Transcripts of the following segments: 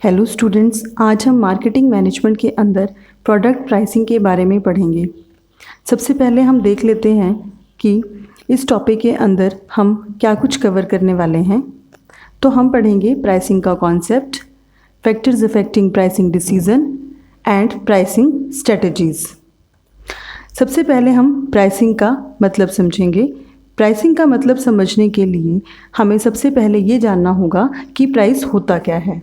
Hello students, आज हम marketing management के अंदर प्रोडक्ट प्राइसिंग के बारे में पढ़ेंगे। सबसे पहले हम देख लेते हैं कि इस टॉपिक के अंदर हम क्या कुछ कवर करने वाले हैं। तो हम पढ़ेंगे प्राइसिंग का concept, factors affecting pricing decision and pricing strategies. सबसे पहले हम प्राइसिंग का मतलब समझेंगे। प्राइसिंग का मतलब समझने के लिए हमें सबसे पहले ये जानना होगा कि प्राइस होता क्या है।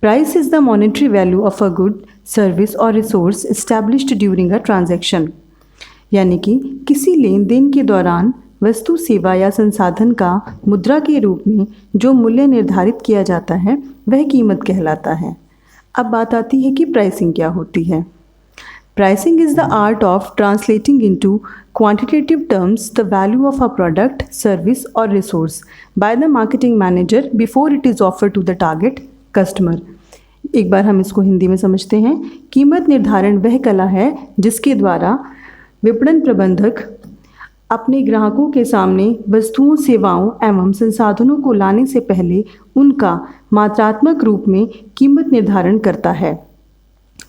Price is the monetary value of a good, service or resource established during a transaction। यानी कि किसी लेन देन के दौरान वस्तु, सेवा या संसाधन का मुद्रा के रूप में जो मूल्य निर्धारित किया जाता है वह कीमत कहलाता है। अब बात आती है कि प्राइसिंग क्या होती है। Pricing is the art of translating into quantitative terms the value of a product, service or resource by the marketing manager before it is offered to the target customer. एक बार हम इसको हिंदी में समझते हैं। कीमत निर्धारण वह कला है जिसके द्वारा विपणन प्रबंधक अपने ग्राहकों के सामने वस्तुओं, सेवाओं एवं संसाधनों को लाने से पहले उनका मात्रात्मक रूप में कीमत निर्धारण करता है।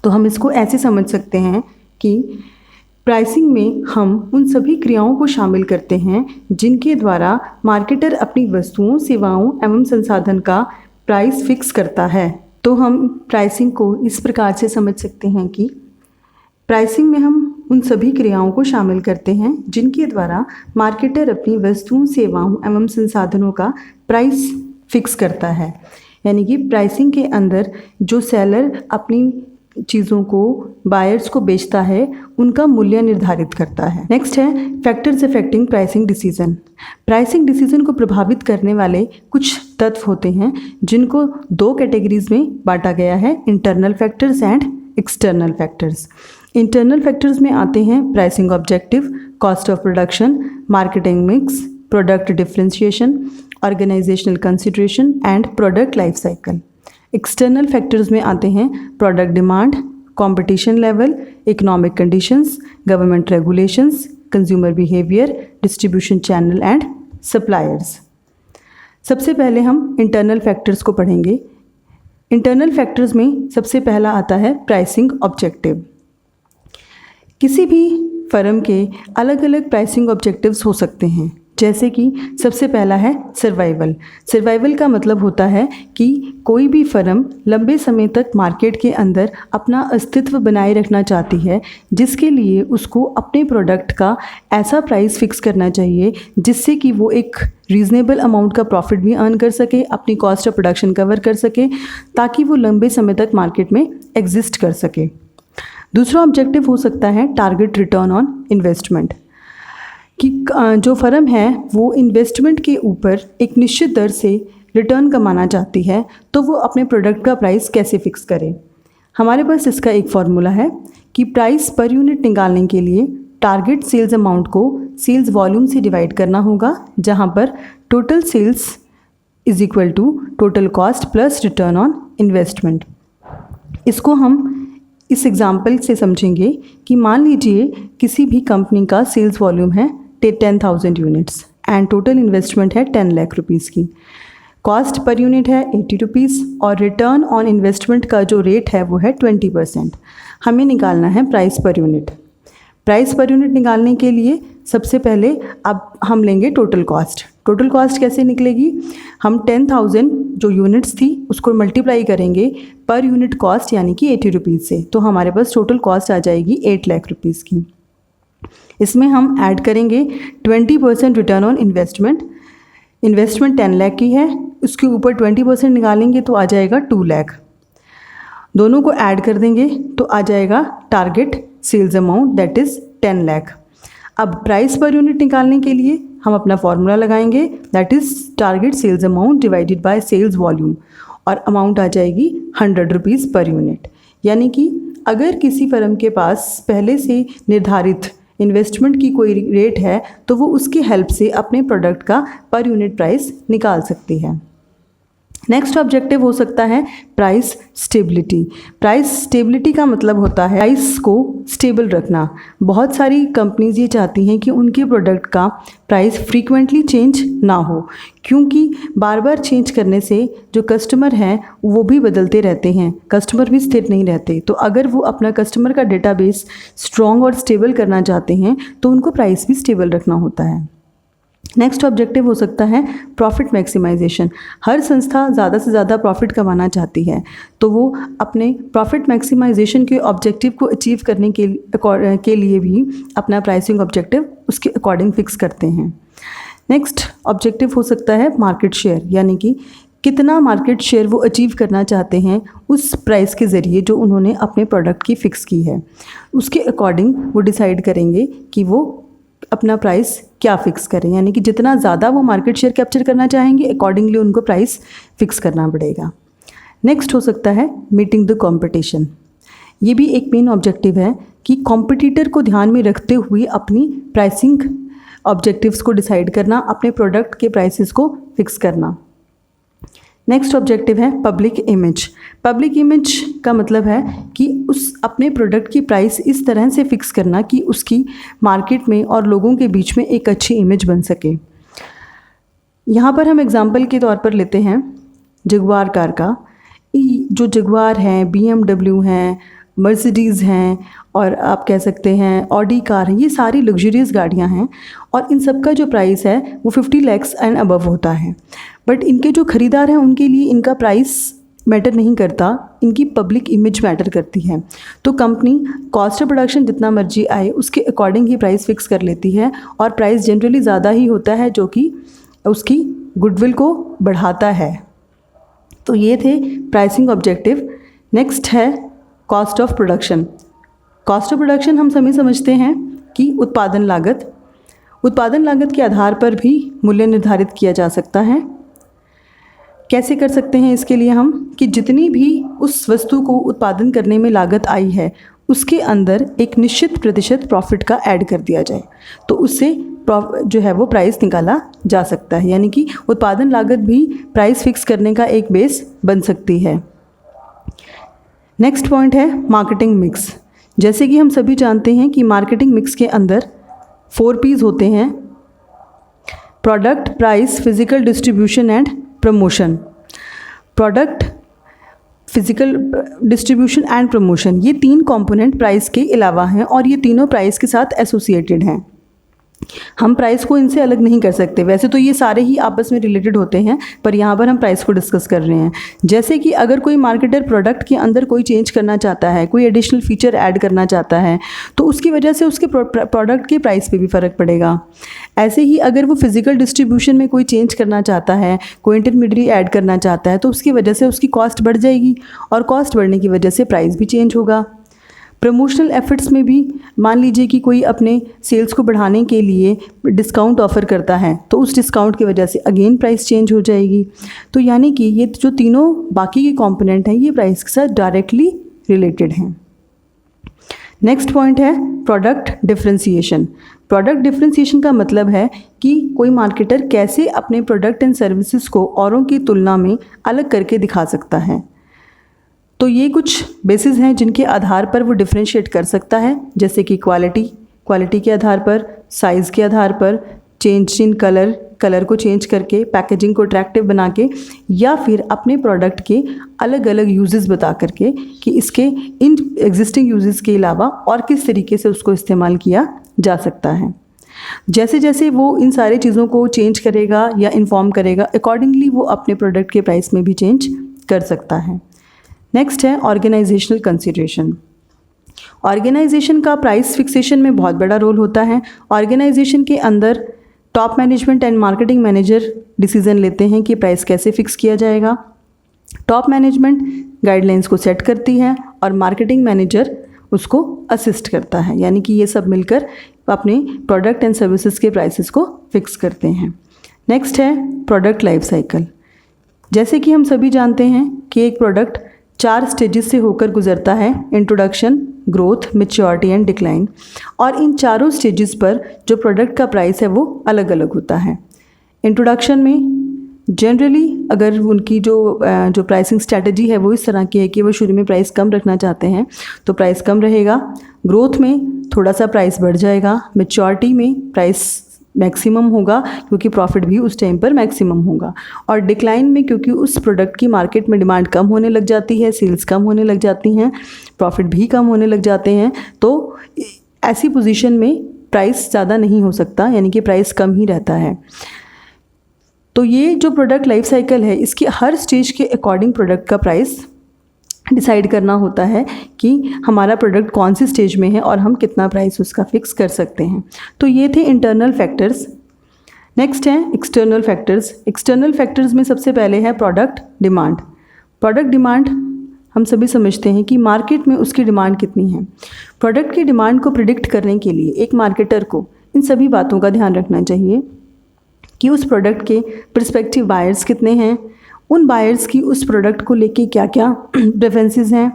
तो हम इसको ऐसे समझ सकते हैं कि प्राइसिंग में हम उन सभी क्रियाओं को शामिल करते हैं जिनके द्वारा मार्केटर अपनी वस्तुओं, सेवाओं एवं संसाधन का प्राइस फिक्स करता है। तो हम प्राइसिंग को इस प्रकार से समझ सकते हैं कि प्राइसिंग में हम उन सभी क्रियाओं को शामिल करते हैं जिनके द्वारा मार्केटर अपनी वस्तुओं, सेवाओं एवं संसाधनों का प्राइस फिक्स करता है। यानी कि प्राइसिंग के अंदर जो सेलर अपनी चीज़ों को बायर्स को बेचता है उनका मूल्य निर्धारित करता है। नेक्स्ट है factors affecting pricing decision. Pricing decision को प्रभावित करने वाले कुछ तत्व होते हैं जिनको दो कैटेगरीज में बांटा गया है, internal factors and external factors. Internal factors में आते हैं pricing objective, cost of production, marketing mix, product differentiation, organisational consideration and product life cycle. External factors में आते हैं product demand, competition level, economic conditions, government regulations, consumer behaviour, distribution channel and suppliers. सबसे पहले हम internal factors को पढ़ेंगे। Internal factors में सबसे पहला आता है प्राइसिंग ऑब्जेक्टिव। किसी भी फर्म के अलग अलग प्राइसिंग ऑब्जेक्टिव्स हो सकते हैं, जैसे कि सबसे पहला है सर्वाइवल। सर्वाइवल का मतलब होता है कि कोई भी फर्म लंबे समय तक मार्केट के अंदर अपना अस्तित्व बनाए रखना चाहती है, जिसके लिए उसको अपने प्रोडक्ट का ऐसा प्राइस फिक्स करना चाहिए जिससे कि वो एक रीज़नेबल अमाउंट का प्रॉफिट भी अर्न कर सके, अपनी कॉस्ट ऑफ प्रोडक्शन कवर कर सके, ताकि वो लंबे समय तक मार्केट में एग्जिस्ट कर सके। दूसरा ऑब्जेक्टिव हो सकता है टारगेट रिटर्न ऑन इन्वेस्टमेंट, कि जो फर्म है वो इन्वेस्टमेंट के ऊपर एक निश्चित दर से रिटर्न कमाना चाहती है, तो वो अपने प्रोडक्ट का प्राइस कैसे फिक्स करे। हमारे पास इसका एक फॉर्मूला है कि प्राइस पर यूनिट निकालने के लिए टारगेट सेल्स अमाउंट को सेल्स वॉल्यूम से डिवाइड करना होगा, जहाँ पर total sales is equal to total cost plus return on investment. इसको हम इस एग्जाम्पल से समझेंगे कि मान लीजिए किसी भी कंपनी का सेल्स वॉल्यूम है 10,000 यूनिट्स एंड टोटल इन्वेस्टमेंट है 10 लाख रुपीज़ की। कॉस्ट पर यूनिट है 80 रुपीज़ और रिटर्न ऑन इन्वेस्टमेंट का जो रेट है वो है 20%। हमें निकालना है price per unit. Price per unit निकालने के लिए सबसे पहले अब हम लेंगे टोटल कॉस्ट। टोटल कॉस्ट कैसे निकलेगी? हम 10,000 जो यूनिट्स थी उसको मल्टीप्लाई करेंगे पर यूनिट कॉस्ट यानी कि 80 रुपीज़ से, तो हमारे पास टोटल कॉस्ट आ जाएगी 8 लाख रुपीज़ की। इसमें हम ऐड करेंगे 20% return on investment. Investment 10 lakh की है, उसके ऊपर 20% निकालेंगे तो आ जाएगा 2 लाख। दोनों को ऐड कर देंगे तो आ जाएगा target sales amount that is 10 lakh. अब प्राइस पर यूनिट निकालने के लिए हम अपना फॉर्मूला लगाएंगे, that is target sales amount divided by sales volume, और अमाउंट आ जाएगी 100 रुपीज़ पर यूनिट। यानी कि अगर किसी फर्म के पास पहले से निर्धारित इन्वेस्टमेंट की कोई रेट है तो वो उसकी हेल्प से अपने प्रोडक्ट का पर यूनिट प्राइस निकाल सकती है। नेक्स्ट ऑब्जेक्टिव हो सकता है प्राइस स्टेबिलिटी। प्राइस स्टेबिलिटी का मतलब होता है प्राइस को स्टेबल रखना। बहुत सारी कंपनीज ये चाहती हैं कि उनके प्रोडक्ट का प्राइस फ्रीक्वेंटली चेंज ना हो, क्योंकि बार बार चेंज करने से जो कस्टमर हैं वो भी बदलते रहते हैं, कस्टमर भी स्थिर नहीं रहते। तो अगर वो अपना कस्टमर का डेटाबेस स्ट्रॉन्ग और स्टेबल करना चाहते हैं तो उनको प्राइस भी स्टेबल रखना होता है। नेक्स्ट ऑब्जेक्टिव हो सकता है प्रॉफिट मैक्सिमाइजेशन। हर संस्था ज़्यादा से ज़्यादा प्रॉफिट कमाना चाहती है, तो वो अपने प्रॉफिट मैक्सिमाइजेशन के ऑब्जेक्टिव को अचीव करने के लिए भी अपना प्राइसिंग ऑब्जेक्टिव उसके अकॉर्डिंग फिक्स करते हैं। नेक्स्ट ऑब्जेक्टिव हो सकता है मार्केट शेयर, यानी कि कितना मार्केट शेयर वो अचीव करना चाहते हैं उस प्राइस के ज़रिए जो उन्होंने अपने प्रोडक्ट की फ़िक्स की है, उसके अकॉर्डिंग वो डिसाइड करेंगे कि वो अपना प्राइस क्या फ़िक्स करें। यानी कि जितना ज़्यादा वो मार्केट शेयर कैप्चर करना चाहेंगे अकॉर्डिंगली उनको प्राइस फ़िक्स करना पड़ेगा। नेक्स्ट हो सकता है मीटिंग द कंपटीशन। ये भी एक मेन ऑब्जेक्टिव है कि कॉम्पिटिटर को ध्यान में रखते हुए अपनी प्राइसिंग ऑब्जेक्टिव्स को डिसाइड करना, अपने प्रोडक्ट के प्राइसेस को फिक्स करना। नेक्स्ट ऑब्जेक्टिव है पब्लिक इमेज। पब्लिक इमेज का मतलब है कि उस अपने प्रोडक्ट की प्राइस इस तरह से फिक्स करना कि उसकी मार्केट में और लोगों के बीच में एक अच्छी इमेज बन सके। यहाँ पर हम एग्जांपल के तौर पर लेते हैं जगुआर कार का। जो जगुआर हैं, BMW हैं, मर्सिडीज़ हैं और आप कह सकते हैं ऑडी कार है, ये सारी लग्जरियस गाड़ियाँ हैं और इन सब का जो प्राइस है वो 50 लाख एंड अबव होता है। बट इनके जो ख़रीदार हैं उनके लिए इनका प्राइस मैटर नहीं करता, इनकी पब्लिक इमेज मैटर करती है। तो कंपनी कॉस्ट ऑफ प्रोडक्शन जितना मर्जी आए उसके अकॉर्डिंग ही प्राइस फिक्स कर लेती है और प्राइस जनरली ज़्यादा ही होता है जो कि उसकी गुडविल को बढ़ाता है। तो ये थे प्राइसिंग ऑब्जेक्टिव। नेक्स्ट है cost of production. Cost of production हम सभी समझते हैं कि उत्पादन लागत। उत्पादन लागत के आधार पर भी मूल्य निर्धारित किया जा सकता है। कैसे कर सकते हैं इसके लिए हम कि जितनी भी उस वस्तु को उत्पादन करने में लागत आई है उसके अंदर एक निश्चित प्रतिशत प्रॉफिट का ऐड कर दिया जाए, तो उससे जो है वो प्राइस निकाला जा सकता है। यानी कि उत्पादन लागत भी प्राइस फिक्स करने का एक बेस बन सकती है। नेक्स्ट पॉइंट है मार्केटिंग मिक्स। जैसे कि हम सभी जानते हैं कि मार्केटिंग मिक्स के अंदर 4 P's होते हैं: product, price, physical distribution and promotion. Product, physical distribution and promotion, ये 3 कंपोनेंट प्राइस के अलावा हैं और ये तीनों प्राइस के साथ एसोसिएटेड हैं। हम प्राइस को इनसे अलग नहीं कर सकते। वैसे तो ये सारे ही आपस में रिलेटेड होते हैं, पर यहाँ पर हम प्राइस को डिस्कस कर रहे हैं। जैसे कि अगर कोई मार्केटर प्रोडक्ट के अंदर कोई चेंज करना चाहता है, कोई एडिशनल फीचर ऐड करना चाहता है, तो उसकी वजह से उसके प्रोडक्ट के प्राइस पे भी फ़र्क पड़ेगा। ऐसे ही अगर वो फिजिकल डिस्ट्रीब्यूशन में कोई चेंज करना चाहता है, कोई इंटरमीडिएट ऐड करना चाहता है, तो उसकी वजह से उसकी कॉस्ट बढ़ जाएगी और कॉस्ट बढ़ने की वजह से प्राइस भी चेंज होगा। प्रमोशनल एफर्ट्स में भी मान लीजिए कि कोई अपने सेल्स को बढ़ाने के लिए डिस्काउंट ऑफ़र करता है, तो उस डिस्काउंट की वजह से अगेन प्राइस चेंज हो जाएगी। तो यानी कि ये जो तीनों बाकी के कंपोनेंट हैं ये प्राइस के साथ डायरेक्टली रिलेटेड हैं। नेक्स्ट पॉइंट है प्रोडक्ट डिफरेंशिएशन। प्रोडक्ट डिफरेंशिएशन का मतलब है कि कोई मार्केटर कैसे अपने प्रोडक्ट एंड सर्विसेज को औरों की तुलना में अलग करके दिखा सकता है। तो ये कुछ बेसिस हैं जिनके आधार पर वो डिफरेंशिएट कर सकता है, जैसे कि क्वालिटी के आधार पर, साइज़ के आधार पर, चेंज इन कलर को चेंज करके, पैकेजिंग को अट्रैक्टिव बना के, या फिर अपने प्रोडक्ट के अलग अलग यूजेस बता करके कि इसके इन एग्जिस्टिंग यूजेस के अलावा और किस तरीके से उसको इस्तेमाल किया जा सकता है। जैसे जैसे वो इन सारी चीज़ों को चेंज करेगा या इन्फॉर्म करेगा, अकॉर्डिंगली वो अपने प्रोडक्ट के प्राइस में भी चेंज कर सकता है। नेक्स्ट है ऑर्गेनाइजेशनल कंसिडरेशन। ऑर्गेनाइजेशन का प्राइस फिक्सेशन में बहुत बड़ा रोल होता है। ऑर्गेनाइजेशन के अंदर top management and marketing manager decision लेते हैं कि प्राइस कैसे फिक्स किया जाएगा। टॉप मैनेजमेंट गाइडलाइंस को सेट करती है और मार्केटिंग मैनेजर उसको असिस्ट करता है, यानी कि ये सब मिलकर अपने प्रोडक्ट एंड सर्विसेज के प्राइसेस को फिक्स करते हैं। नेक्स्ट है प्रोडक्ट लाइफ साइकिल। जैसे कि हम सभी जानते हैं कि एक प्रोडक्ट 4 स्टेजेस से होकर गुजरता है: introduction, growth, maturity and decline. और इन चारों स्टेजेस पर जो प्रोडक्ट का प्राइस है वो अलग अलग होता है। इंट्रोडक्शन में जनरली अगर उनकी जो प्राइसिंग स्ट्रैटेजी है वो इस तरह की है कि वो शुरू में प्राइस कम रखना चाहते हैं तो प्राइस कम रहेगा, ग्रोथ में थोड़ा सा प्राइस बढ़ जाएगा, मैच्योरिटी में प्राइस मैक्सिमम होगा क्योंकि प्रॉफिट भी उस टाइम पर मैक्सिमम होगा, और डिक्लाइन में क्योंकि उस प्रोडक्ट की मार्केट में डिमांड कम होने लग जाती है, सेल्स कम होने लग जाती हैं, प्रॉफिट भी कम होने लग जाते हैं, तो ऐसी पोजीशन में प्राइस ज़्यादा नहीं हो सकता, यानी कि प्राइस कम ही रहता है। तो ये जो प्रोडक्ट लाइफ साइकिल है इसकी हर स्टेज के अकॉर्डिंग प्रोडक्ट का प्राइस डिसाइड करना होता है कि हमारा प्रोडक्ट कौन सी स्टेज में है और हम कितना प्राइस उसका फिक्स कर सकते हैं। तो ये थे इंटरनल फैक्टर्स। नेक्स्ट है एक्सटर्नल फैक्टर्स। एक्सटर्नल फैक्टर्स में सबसे पहले है प्रोडक्ट डिमांड। प्रोडक्ट डिमांड हम सभी समझते हैं कि मार्केट में उसकी डिमांड कितनी है। प्रोडक्ट की डिमांड को प्रिडिक्ट करने के लिए एक मार्केटर को इन सभी बातों का ध्यान रखना चाहिए कि उस प्रोडक्ट के प्रोस्पेक्टिव बायर्स कितने हैं, उन बायर्स की उस प्रोडक्ट को लेके क्या क्या प्रेफरेंसेस हैं,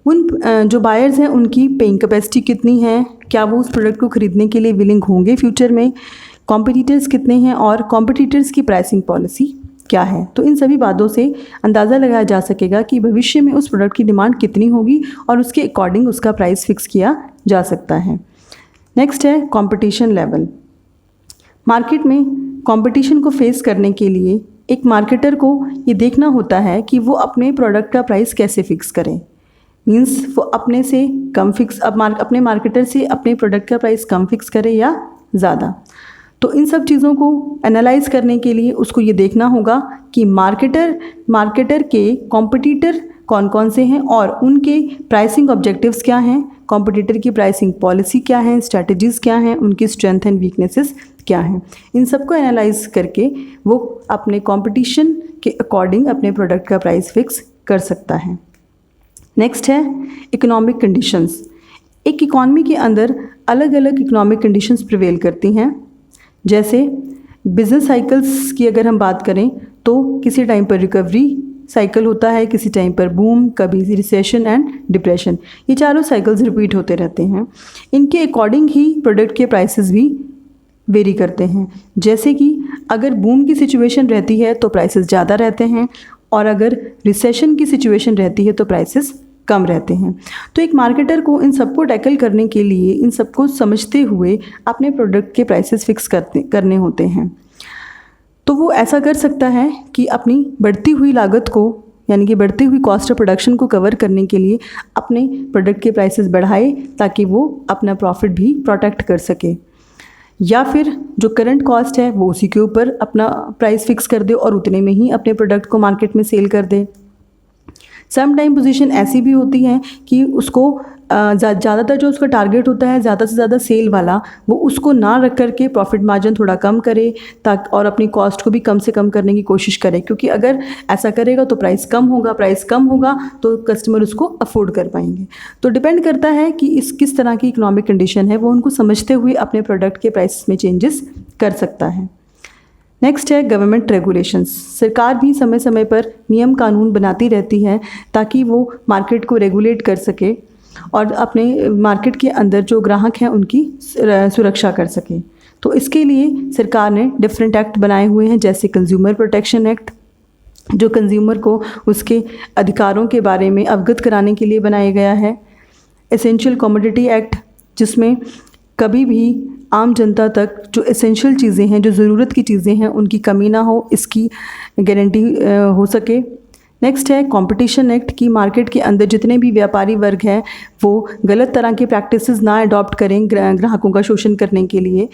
उन जो बायर्स हैं उनकी पेइंग कैपेसिटी कितनी है, क्या वो उस प्रोडक्ट को ख़रीदने के लिए विलिंग होंगे फ्यूचर में, कॉम्पिटिटर्स कितने हैं और कॉम्पिटिटर्स की प्राइसिंग पॉलिसी क्या है। तो इन सभी बातों से अंदाज़ा लगाया जा सकेगा कि भविष्य में उस प्रोडक्ट की डिमांड कितनी होगी और उसके अकॉर्डिंग उसका प्राइस फिक्स किया जा सकता है। नेक्स्ट है कंपटीशन लेवल। मार्केट में कंपटीशन को फेस करने के लिए एक मार्केटर को ये देखना होता है कि वो अपने प्रोडक्ट का प्राइस कैसे फिक्स करें। मींस वो अपने से कम फिक्स अपने मार्केटर से अपने प्रोडक्ट का प्राइस कम फिक्स करे या ज़्यादा। तो इन सब चीज़ों को एनालाइज करने के लिए उसको ये देखना होगा कि मार्केटर के कॉम्पिटिटर कौन कौन से हैं और उनके प्राइसिंग ऑब्जेक्टिव्स क्या हैं, कॉम्पिटिटर की प्राइसिंग पॉलिसी क्या है, स्ट्रैटेजीज़ क्या हैं, उनकी स्ट्रेंथ एंड वीकनेसेस क्या हैं। इन सबको एनालाइज करके वो अपने कंपटीशन के अकॉर्डिंग अपने प्रोडक्ट का प्राइस फिक्स कर सकता है। नेक्स्ट है इकोनॉमिक कंडीशंस। एक इकॉनमी के अंदर अलग अलग इकोनॉमिक कंडीशंस प्रिवेल करती हैं। जैसे बिजनेस साइकिल्स की अगर हम बात करें तो किसी टाइम पर रिकवरी साइकिल होता है, किसी टाइम पर बूम, कभी रिसेशन एंड डिप्रेशन। ये चारों साइकिल्स रिपीट होते रहते हैं। इनके अकॉर्डिंग ही प्रोडक्ट के प्राइसेस भी वेरी करते हैं। जैसे कि अगर बूम की सिचुएशन रहती है तो प्राइसेस ज़्यादा रहते हैं और अगर रिसेशन की सिचुएशन रहती है तो प्राइसेस कम रहते हैं। तो एक मार्केटर को इन सबको टैकल करने के लिए, इन सबको समझते हुए अपने प्रोडक्ट के प्राइसेस फिक्स करने होते हैं। तो वो ऐसा कर सकता है कि अपनी बढ़ती हुई लागत को, यानी कि बढ़ती हुई कॉस्ट ऑफ प्रोडक्शन को कवर करने के लिए अपने प्रोडक्ट के प्राइसेस बढ़ाए ताकि वो अपना प्रॉफिट भी प्रोटेक्ट कर सके, या फिर जो करंट कॉस्ट है वो उसी के ऊपर अपना प्राइस फिक्स कर दे और उतने में ही अपने प्रोडक्ट को मार्केट में सेल कर दे। सम टाइम पोजीशन ऐसी भी होती है कि उसको ज़्यादातर जो उसका टारगेट होता है ज़्यादा से ज़्यादा सेल वाला, वो उसको ना रख करके प्रॉफिट मार्जिन थोड़ा कम करे ताकि और अपनी कॉस्ट को भी कम से कम करने की कोशिश करे, क्योंकि अगर ऐसा करेगा तो प्राइस कम होगा तो कस्टमर उसको अफोर्ड कर पाएंगे। तो डिपेंड करता है कि इस किस तरह की इकोनॉमिक कंडीशन है, वो उनको समझते हुए अपने प्रोडक्ट के प्राइस में चेंजेस कर सकता है। नेक्स्ट है गवर्नमेंट रेगुलेशंस। सरकार भी समय समय पर नियम कानून बनाती रहती है ताकि वो मार्केट को रेगुलेट कर सके और अपने मार्केट के अंदर जो ग्राहक हैं उनकी सुरक्षा कर सके। तो इसके लिए सरकार ने डिफरेंट एक्ट बनाए हुए हैं, जैसे कंज्यूमर प्रोटेक्शन एक्ट, जो कंज्यूमर को उसके अधिकारों के बारे में अवगत कराने के लिए बनाया गया है। एसेंशियल कमोडिटी एक्ट, जिसमें कभी भी आम जनता तक जो एसेंशियल चीज़ें हैं, जो ज़रूरत की चीज़ें हैं, उनकी कमी ना हो, इसकी गारंटी हो सके। नेक्स्ट है कंपटीशन एक्ट की मार्केट के अंदर जितने भी व्यापारी वर्ग हैं वो गलत तरह की प्रैक्टिसेस ना अडॉप्ट करें ग्राहकों का शोषण करने के लिए।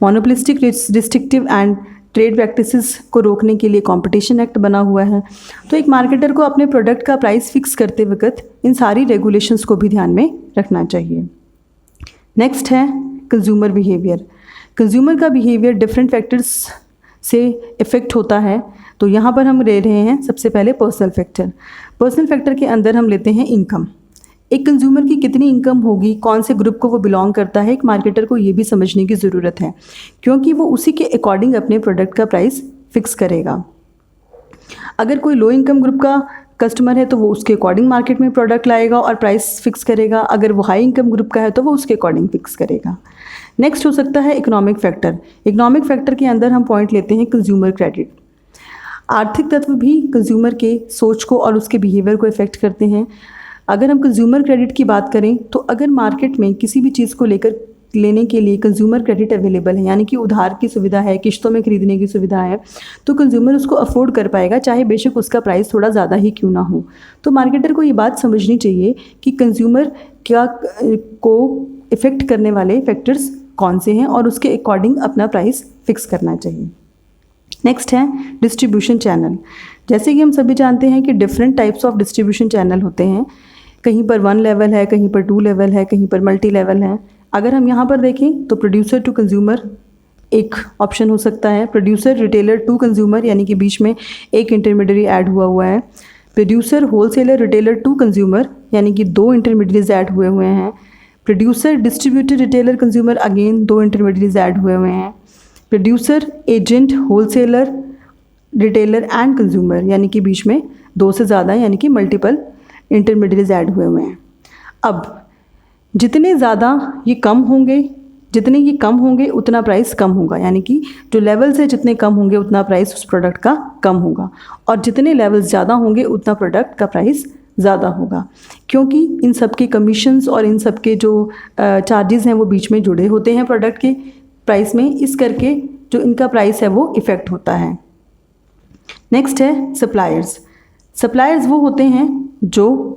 Monopolistic, restrictive and trade practices को रोकने के लिए कंपटीशन एक्ट बना हुआ है। तो एक मार्केटर को अपने प्रोडक्ट का प्राइस फिक्स करते वक्त इन सारी रेगुलेशंस को भी ध्यान में रखना चाहिए। नेक्स्ट है कंज्यूमर बिहेवियर। कंज्यूमर का बिहेवियर डिफरेंट फैक्टर्स से इफ़ेक्ट होता है। तो यहाँ पर हम ले रहे हैं सबसे पहले पर्सनल फैक्टर। पर्सनल फैक्टर के अंदर हम लेते हैं इनकम। एक कंज्यूमर की कितनी इनकम होगी, कौन से ग्रुप को वो बिलोंग करता है, एक मार्केटर को ये भी समझने की ज़रूरत है, क्योंकि वो उसी के अकॉर्डिंग अपने प्रोडक्ट का प्राइस फिक्स करेगा। अगर कोई लो इनकम ग्रुप का कस्टमर है तो वो उसके अकॉर्डिंग मार्केट में प्रोडक्ट लाएगा और प्राइस फिक्स करेगा। अगर वो हाई इनकम ग्रुप का है तो वो उसके अकॉर्डिंग फिक्स करेगा। नेक्स्ट हो सकता है इकोनॉमिक फैक्टर। इकोनॉमिक फैक्टर के अंदर हम पॉइंट लेते हैं कंज्यूमर क्रेडिट। आर्थिक तत्व भी कंज्यूमर के सोच को और उसके बिहेवियर को इफ़ेक्ट करते हैं। अगर हम कंज्यूमर क्रेडिट की बात करें तो अगर मार्केट में किसी भी चीज़ को लेने के लिए कंज्यूमर क्रेडिट अवेलेबल है, यानी कि उधार की सुविधा है, किश्तों में खरीदने की सुविधा है, तो कंज्यूमर उसको अफोर्ड कर पाएगा, चाहे बेशक उसका प्राइस थोड़ा ज़्यादा ही क्यों ना हो। तो मार्केटर को ये बात समझनी चाहिए कि कंज्यूमर को इफ़ेक्ट करने वाले फैक्टर्स कौन से हैं और उसके अकॉर्डिंग अपना प्राइस फिक्स करना चाहिए। नेक्स्ट है डिस्ट्रीब्यूशन चैनल। जैसे कि हम सभी जानते हैं कि different types of distribution channel होते हैं। कहीं पर 1 लेवल है, कहीं पर 2 लेवल है, कहीं पर मल्टी लेवल है। अगर हम यहाँ पर देखें तो प्रोड्यूसर टू कंज्यूमर एक ऑप्शन हो सकता है। प्रोड्यूसर रिटेलर टू कंज्यूमर, यानी कि बीच में एक इंटरमीडियरी ऐड हुआ है। Producer wholesaler retailer to consumer, यानी कि 2 इंटरमीडियरीज ऐड हुए हैं। Producer distributor retailer consumer, again 2 intermediaries add हुए हैं। Producer agent wholesaler retailer and consumer, यानी कि बीच में 2 से ज़्यादा, यानी कि मल्टीपल इंटरमीडियरीज ऐड हुए हैं। अब जितने ये कम होंगे उतना प्राइस कम होगा, यानी कि जो लेवल्स है जितने कम होंगे उतना प्राइस उस प्रोडक्ट का कम होगा, और जितने लेवल्स ज़्यादा होंगे उतना प्रोडक्ट का प्राइस ज़्यादा होगा, क्योंकि इन सब के कमीशंस और इन सब के जो चार्जेस हैं वो बीच में जुड़े होते हैं प्रोडक्ट के प्राइस में, इस करके जो इनका प्राइस है वो इफ़ेक्ट होता है। नेक्स्ट है सप्लायर्स। सप्लायर्स वो होते हैं जो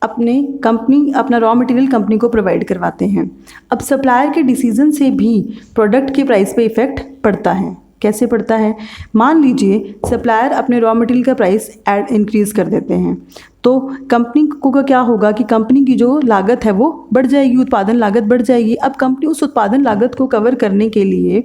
अपना रॉ मटेरियल कंपनी को प्रोवाइड करवाते हैं। अब सप्लायर के डिसीजन से भी प्रोडक्ट के प्राइस पे इफ़ेक्ट पड़ता है। कैसे पड़ता है? मान लीजिए सप्लायर अपने रॉ मटेरियल का प्राइस इंक्रीज़ कर देते हैं, तो कंपनी को क्या होगा कि कंपनी की जो लागत है वो बढ़ जाएगी, उत्पादन लागत बढ़ जाएगी। अब कंपनी उस उत्पादन लागत को कवर करने के लिए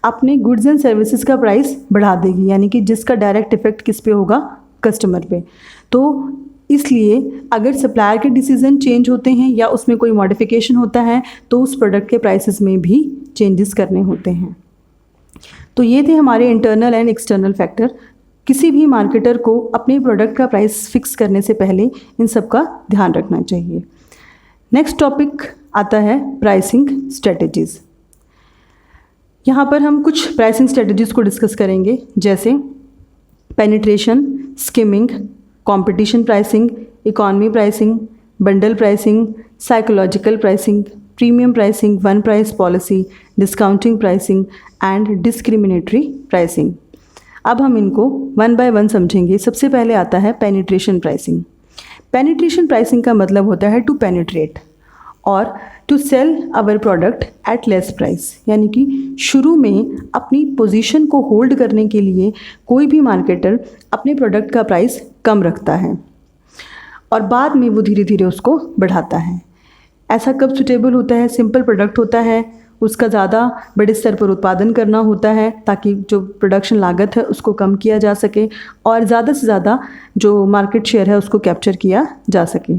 अपने गुड्स एंड सर्विसेज का प्राइस बढ़ा देगी, यानी कि जिसका डायरेक्ट इफेक्ट किस पे होगा? कस्टमर पे। तो इसलिए अगर सप्लायर के डिसीजन चेंज होते हैं या उसमें कोई मॉडिफिकेशन होता है तो उस प्रोडक्ट के प्राइसेस में भी चेंजेस करने होते हैं। तो ये थे हमारे इंटरनल एंड एक्सटर्नल फैक्टर। किसी भी मार्केटर को अपने प्रोडक्ट का प्राइस फिक्स करने से पहले इन सब का ध्यान रखना चाहिए। नेक्स्ट टॉपिक आता है प्राइसिंग स्ट्रेटजीज़। यहाँ पर हम कुछ प्राइसिंग स्ट्रेटजीज़ को डिस्कस करेंगे, जैसे penetration, skimming, competition pricing, economy pricing, bundle pricing, psychological pricing, premium pricing, one price policy, discounting pricing and discriminatory pricing. अब हम इनको वन बाय वन समझेंगे। सबसे पहले आता है पेनिट्रेशन प्राइसिंग। पेनिट्रेशन प्राइसिंग का मतलब होता है टू पेनिट्रेट और to sell our product at less price, यानी कि शुरू में अपनी पोजीशन को होल्ड करने के लिए कोई भी मार्केटर अपने प्रोडक्ट का प्राइस कम रखता है और बाद में वो धीरे धीरे उसको बढ़ाता है। ऐसा कब सुटेबल होता है? सिंपल प्रोडक्ट होता है, उसका ज़्यादा बड़े स्तर पर उत्पादन करना होता है ताकि जो प्रोडक्शन लागत है उसको कम किया जा सके और ज़्यादा से ज़्यादा जो मार्केट शेयर है उसको कैप्चर किया जा सके।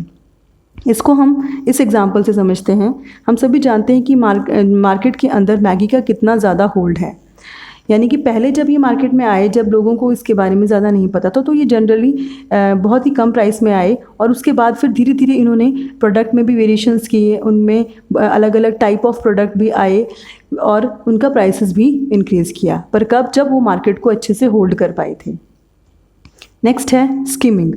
इसको हम इस एग्जांपल से समझते हैं। हम सभी जानते हैं कि मार्केट के अंदर मैगी का कितना ज़्यादा होल्ड है, यानी कि पहले जब ये मार्केट में आए, जब लोगों को इसके बारे में ज़्यादा नहीं पता था, तो ये जनरली बहुत ही कम प्राइस में आए और उसके बाद फिर धीरे धीरे इन्होंने प्रोडक्ट में भी वेरिएशंस किए, उनमें अलग अलग टाइप ऑफ प्रोडक्ट भी आए और उनका प्राइसेस भी इंक्रीज़ किया, पर कब? जब वो मार्केट को अच्छे से होल्ड कर पाए थे। नेक्स्ट है स्किमिंग।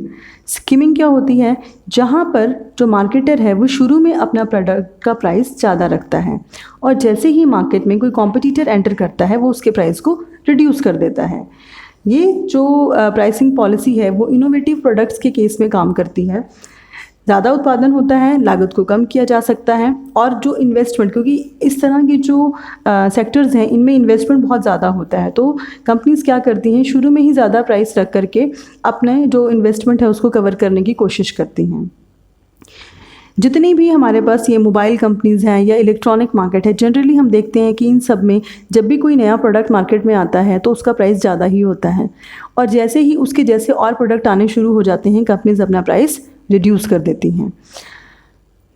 स्किमिंग क्या होती है? जहाँ पर जो मार्केटर है वो शुरू में अपना प्रोडक्ट का प्राइस ज़्यादा रखता है और जैसे ही मार्केट में कोई कॉम्पिटिटर एंटर करता है वो उसके प्राइस को रिड्यूस कर देता है। ये जो प्राइसिंग पॉलिसी है वो इनोवेटिव प्रोडक्ट्स के केस में काम करती है। ज़्यादा उत्पादन होता है, लागत को कम किया जा सकता है और जो इन्वेस्टमेंट, क्योंकि इस तरह के जो सेक्टर्स हैं इनमें इन्वेस्टमेंट बहुत ज़्यादा होता है, तो कंपनीज़ क्या करती हैं, शुरू में ही ज़्यादा प्राइस रख करके अपने जो इन्वेस्टमेंट है उसको कवर करने की कोशिश करती हैं। जितनी भी हमारे पास ये मोबाइल कंपनीज़ हैं या इलेक्ट्रॉनिक मार्केट है, जनरली हम देखते हैं कि इन सब में जब भी कोई नया प्रोडक्ट मार्केट में आता है तो उसका प्राइस ज़्यादा ही होता है और जैसे ही उसके जैसे और प्रोडक्ट आने शुरू हो जाते हैं कंपनीज़ अपना प्राइस रिड्यूस कर देती हैं।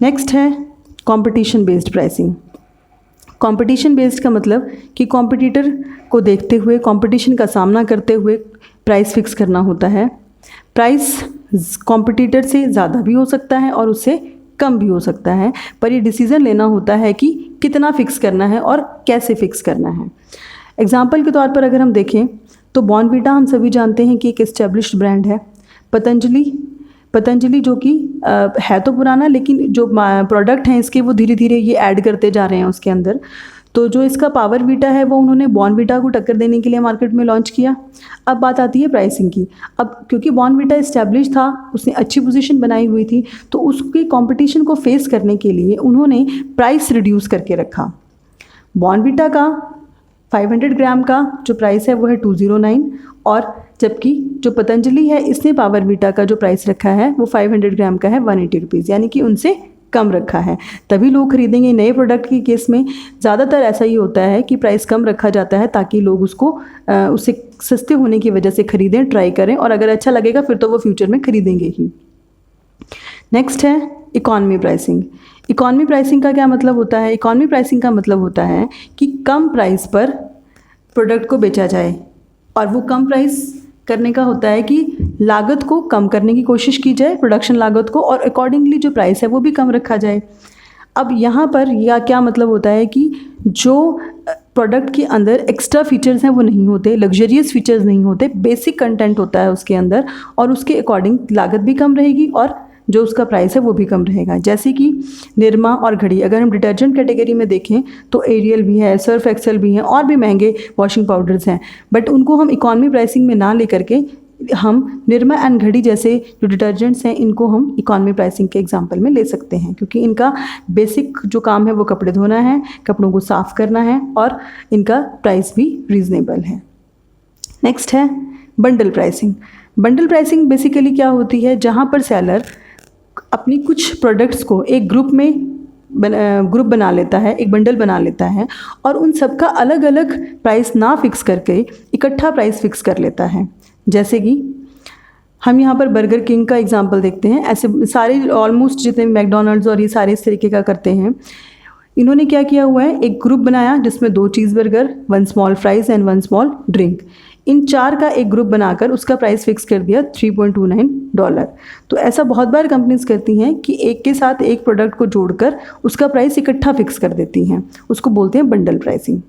नेक्स्ट है competition based pricing. Competition based का मतलब कि कॉम्पिटिटर को देखते हुए, कंपटीशन का सामना करते हुए प्राइस फिक्स करना होता है। प्राइस कॉम्पिटिटर से ज़्यादा भी हो सकता है और उससे कम भी हो सकता है, पर ये डिसीज़न लेना होता है कि कितना फ़िक्स करना है और कैसे फ़िक्स करना है। एग्जाम्पल के तौर पर अगर हम देखें तो बॉर्नवीटा हम सभी जानते हैं कि एक एस्टेब्लिश्ड ब्रांड है। पतंजलि जो कि है तो पुराना, लेकिन जो प्रोडक्ट हैं इसके वो धीरे धीरे ये ऐड करते जा रहे हैं उसके अंदर। तो जो इसका पावर वीटा है वो उन्होंने बॉर्नवीटा को टक्कर देने के लिए मार्केट में लॉन्च किया। अब बात आती है प्राइसिंग की। अब क्योंकि बॉर्नवीटा इस्टेब्लिश था, उसने अच्छी पोजीशन बनाई हुई थी, तो उसके कंपटीशन को फेस करने के लिए उन्होंने प्राइस रिड्यूस करके रखा। बॉर्नवीटा का 500 ग्राम का जो प्राइस है वो है 209, और जबकि जो पतंजलि है इसने पावर वीटा का जो प्राइस रखा है वो 500 ग्राम का है 180 रुपीज़, यानी कि उनसे कम रखा है। तभी लोग खरीदेंगे। नए प्रोडक्ट के केस में ज़्यादातर ऐसा ही होता है कि प्राइस कम रखा जाता है ताकि लोग उसको उससे सस्ते होने की वजह से ख़रीदें, ट्राई करें, और अगर अच्छा लगेगा फिर तो वो फ्यूचर में खरीदेंगे ही। नेक्स्ट है इकॉनमी प्राइसिंग। इकॉनमी प्राइसिंग का क्या मतलब होता है? इकॉनमी प्राइसिंग का मतलब होता है कि कम प्राइस पर प्रोडक्ट को बेचा जाए, और वो कम प्राइस करने का होता है कि लागत को कम करने की कोशिश की जाए, प्रोडक्शन लागत को, और अकॉर्डिंगली जो प्राइस है वो भी कम रखा जाए। अब यहाँ पर यह क्या मतलब होता है कि जो प्रोडक्ट के अंदर एक्स्ट्रा फीचर्स हैं वो नहीं होते, लग्जरियस फीचर्स नहीं होते, बेसिक कंटेंट होता है उसके अंदर, और उसके अकॉर्डिंग लागत भी कम रहेगी और जो उसका प्राइस है वो भी कम रहेगा। जैसे कि निरमा और घड़ी, अगर हम डिटर्जेंट कैटेगरी में देखें तो एरियल भी है, सर्फ एक्सेल भी हैं, और भी महंगे वॉशिंग पाउडर्स हैं, बट उनको हम इकॉनमी प्राइसिंग में ना लेकर के हम निरमा एंड घड़ी जैसे जो डिटर्जेंट्स हैं इनको हम इकॉनमी प्राइसिंग के एग्जांपल में ले सकते हैं, क्योंकि इनका बेसिक जो काम है वो कपड़े धोना है, कपड़ों को साफ़ करना है, और इनका प्राइस भी रीज़नेबल है। नेक्स्ट है bundle pricing. Bundle pricing basically क्या होती है? जहाँ पर सेलर अपनी कुछ प्रोडक्ट्स को एक ग्रुप बना लेता है, एक बंडल बना लेता है, और उन सब का अलग अलग प्राइस ना फिक्स करके इकट्ठा प्राइस फिक्स कर लेता है। जैसे कि हम यहाँ पर बर्गर किंग का एग्जांपल देखते हैं। ऐसे सारे ऑलमोस्ट जितने मैकडोनल्ड्स और ये सारे इस तरीके का करते हैं। इन्होंने क्या किया हुआ है, एक ग्रुप बनाया जिसमें 2 cheese burger, 1 small fries and 1 small drink, in 4 का एक ग्रुप बनाकर उसका प्राइस फिक्स कर दिया $3.29। तो ऐसा बहुत बार कंपनीज करती हैं कि एक के साथ एक प्रोडक्ट को जोड़कर उसका प्राइस इकट्ठा फिक्स कर देती हैं, उसको बोलते हैं बंडल प्राइसिंग।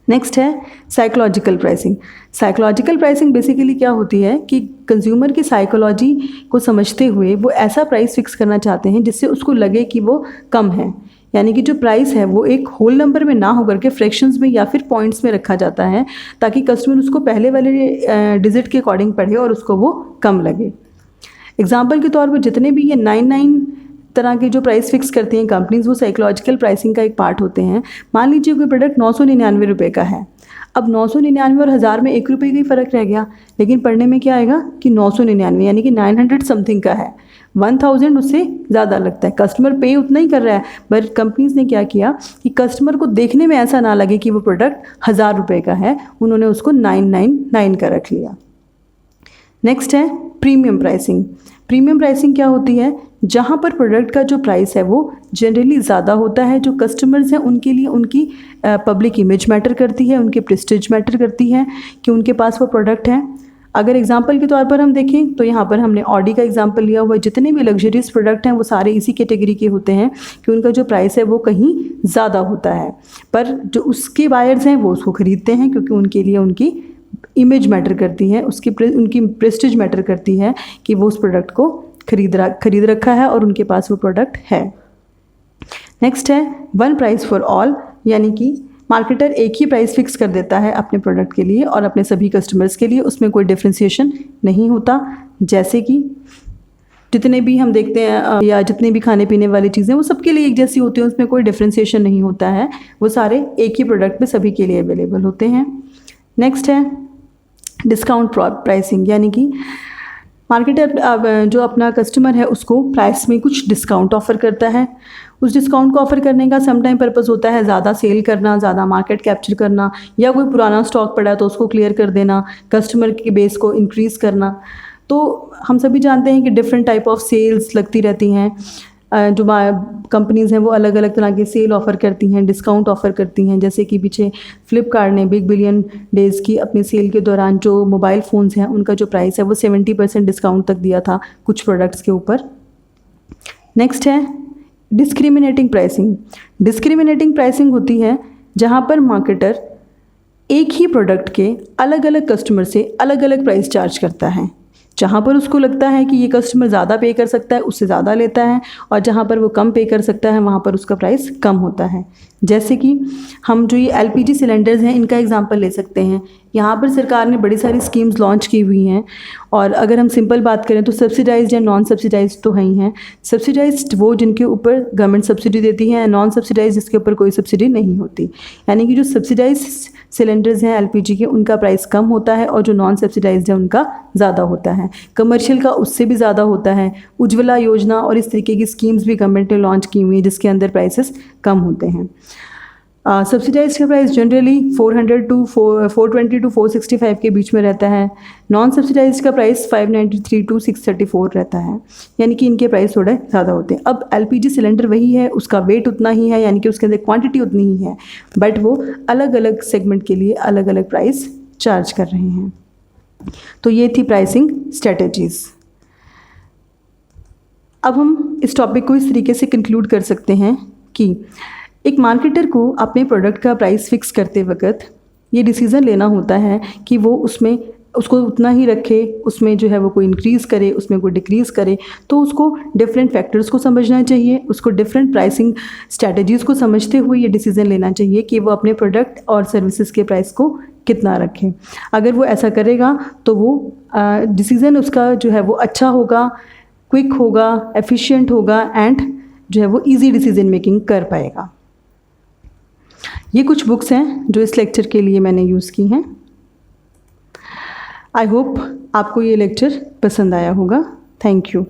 नेक्स्ट है psychological pricing. Psychological pricing basically क्या होती है कि कंज्यूमर की साइकोलॉजी को समझते हुए वो ऐसा प्राइस फिक्स करना चाहते हैं जिससे उसको लगे कि वो कम है, यानी कि जो प्राइस है वो एक होल नंबर में ना होकर के फ्रैक्शंस में या फिर पॉइंट्स में रखा जाता है, ताकि कस्टमर उसको पहले वाले डिजिट के अकॉर्डिंग पढ़े और उसको वो कम लगे। एग्जाम्पल के तौर पर जितने भी ये 99 तरह के जो प्राइस फिक्स करती हैं कंपनीज, वो साइकोलॉजिकल प्राइसिंग का एक पार्ट होते हैं। मान लीजिए कोई प्रोडक्ट 999 रुपये का है। अब 999 और 1000 में 1 रुपये का ही फ़र्क रह गया, लेकिन पढ़ने में क्या आएगा कि 999 यानी कि 900 समथिंग का है, 1000 उससे ज़्यादा लगता है। कस्टमर पे उतना ही कर रहा है, बट कंपनीज ने क्या किया कि कस्टमर को देखने में ऐसा ना लगे कि वो प्रोडक्ट 1000 रुपये का है, उन्होंने उसको 999 का रख लिया। नेक्स्ट है प्रीमियम प्राइसिंग। प्रीमियम प्राइसिंग क्या होती है? जहाँ पर प्रोडक्ट का जो प्राइस है वो जनरली ज़्यादा होता है, जो कस्टमर्स हैं उनके लिए उनकी पब्लिक इमेज मैटर करती है, उनकी प्रेस्टीज मैटर करती है कि उनके पास वो प्रोडक्ट है। अगर एग्जांपल के तौर पर हम देखें तो यहाँ पर हमने ऑडी का एग्जांपल लिया हुआ है। जितने भी लग्जरियस प्रोडक्ट हैं वो सारे इसी कैटेगरी के होते हैं कि उनका जो प्राइस है वो कहीं ज़्यादा होता है, पर जो उसके बायर्स हैं वो उसको ख़रीदते हैं क्योंकि उनके लिए उनकी इमेज मैटर करती है, उनकी प्रेस्टीज मैटर करती है कि वो उस प्रोडक्ट को खरीद रखा है और उनके पास वो प्रोडक्ट है। नेक्स्ट है वन प्राइस फॉर ऑल, यानी कि मार्केटर एक ही प्राइस फिक्स कर देता है अपने प्रोडक्ट के लिए और अपने सभी कस्टमर्स के लिए, उसमें कोई डिफ्रेंशिएशन नहीं होता। जैसे कि जितने भी हम देखते हैं या जितने भी खाने पीने वाली चीज़ें वो सबके लिए एक जैसी होती हैं, उसमें कोई डिफ्रेंशिएशन नहीं होता है, वो सारे एक ही प्रोडक्ट पे सभी के लिए अवेलेबल होते हैं। नेक्स्ट है डिस्काउंट प्राइसिंग, यानी कि मार्केटर जो अपना कस्टमर है उसको प्राइस में कुछ डिस्काउंट ऑफ़र करता है। उस डिस्काउंट को ऑफ़र करने का समटाइम पर्पस होता है ज़्यादा सेल करना, ज़्यादा मार्केट कैप्चर करना, या कोई पुराना स्टॉक पड़ा है तो उसको क्लियर कर देना, कस्टमर के बेस को इंक्रीज़ करना। तो हम सभी जानते हैं कि डिफरेंट टाइप ऑफ सेल्स लगती रहती हैं। जो कंपनीज़ हैं वो अलग अलग तरह के सेल ऑफ़र करती हैं, डिस्काउंट ऑफ़र करती हैं। जैसे कि पीछे फ्लिपकार्ट ने बिग बिलियन डेज़ की अपनी सेल के दौरान जो मोबाइल फ़ोन्स हैं उनका जो प्राइस है वो 70% डिस्काउंट तक दिया था कुछ प्रोडक्ट्स के ऊपर। नेक्स्ट है डिस्क्रिमिनेटिंग प्राइसिंग। डिस्क्रिमिनेटिंग प्राइसिंग होती है जहाँ पर मार्केटर एक ही प्रोडक्ट के अलग अलग कस्टमर से अलग अलग प्राइस चार्ज करता है। जहाँ पर उसको लगता है कि ये कस्टमर ज़्यादा पे कर सकता है उससे ज़्यादा लेता है, और जहाँ पर वो कम पे कर सकता है वहाँ पर उसका प्राइस कम होता है। जैसे कि हम जो ये एलपीजी सिलेंडर्स हैं इनका एग्जांपल ले सकते हैं। यहाँ पर सरकार ने बड़ी सारी स्कीम्स लॉन्च की हुई हैं, और अगर हम सिंपल बात करें तो सब्सिडाइज्ड या नॉन सब्सिडाइज्ड तो है ही हैं। सब्सिडाइज्ड वो जिनके ऊपर गवर्नमेंट सब्सिडी देती है, नॉन सब्सिडाइज्ड जिसके ऊपर कोई सब्सिडी नहीं होती। यानी कि जो सब्सिडाइज्ड सिलेंडर्स हैं एलपीजी के उनका प्राइस कम होता है, और जो नॉन सब्सिडाइज्ड है उनका ज़्यादा होता है। कमर्शियल का उससे भी ज़्यादा होता है। उज्ज्वला योजना और इस तरीके की स्कीम्स भी गवर्नमेंट ने लॉन्च की हुई है जिसके अंदर प्राइसेस कम होते हैं। सब्सिडाइज का प्राइस जनरली 420 टू 465 के बीच में रहता है। नॉन सब्सिडाइज का प्राइस 593 टू 634 रहता है, यानी कि इनके प्राइस थोड़े ज़्यादा होते हैं। अब एलपीजी सिलेंडर वही है, उसका वेट उतना ही है, यानी कि उसके अंदर क्वांटिटी उतनी ही है, बट वो अलग अलग सेगमेंट के लिए अलग अलग प्राइस चार्ज कर रहे हैं। तो ये थी प्राइसिंग स्ट्रेटजीज़। अब हम इस टॉपिक को इस तरीके से कंक्लूड कर सकते हैं कि एक मार्केटर को अपने प्रोडक्ट का प्राइस फिक्स करते वक्त ये डिसीज़न लेना होता है कि वो उसको उतना ही रखे, उसमें जो है वो कोई इंक्रीज़ करे, उसमें कोई डिक्रीज़ करे। तो उसको डिफरेंट फैक्टर्स को समझना चाहिए, उसको डिफरेंट प्राइसिंग स्ट्रैटेजीज़ को समझते हुए ये डिसीज़न लेना चाहिए कि वो अपने प्रोडक्ट और सर्विसेज के प्राइस को कितना रखें। अगर वो ऐसा करेगा तो वो डिसीज़न उसका जो है वो अच्छा होगा, क्विक होगा, एफिशिएंट होगा, एंड जो है वो ईजी डिसीज़न मेकिंग कर पाएगा। ये कुछ बुक्स हैं जो इस लेक्चर के लिए मैंने यूज़ की हैं। आई होप आपको ये लेक्चर पसंद आया होगा। Thank you.